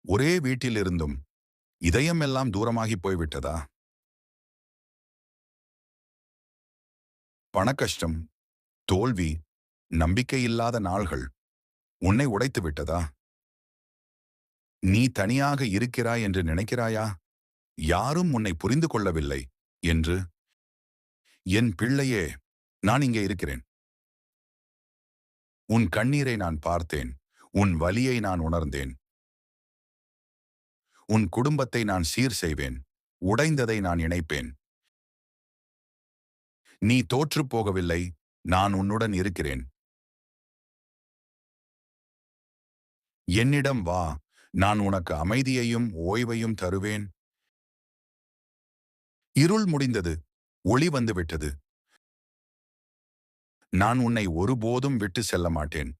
ஒரே வீட்டிலிருந்தும் இதயம் எல்லாம் தூரமாகி போய்விட்டதா? பணக்கஷ்டம், தோல்வி, நம்பிக்கையில்லாத நாள்கள் உன்னை உடைத்து விட்டதா? நீ தனியாக இருக்கிறாய் என்று நினைக்கிறாயா? யாரும் உன்னை புரிந்து கொள்ளவில்லை என்று. என் பிள்ளையே, நான் இங்கே இருக்கிறேன். உன் கண்ணீரை நான் பார்த்தேன். உன் வலியை நான் உணர்ந்தேன். உன் குடும்பத்தை நான் சீர் செய்வேன். உடைந்ததை நான் இணைப்பேன். நீ தோற்றுப் போகவில்லை. நான் உன்னுடன் இருக்கிறேன். என்னிடம் வா. நான் உனக்கு அமைதியையும் ஓய்வையும் தருவேன். இருள் முடிந்தது. ஒளி வந்துவிட்டது. நான் உன்னை ஒருபோதும் விட்டு செல்ல மாட்டேன்.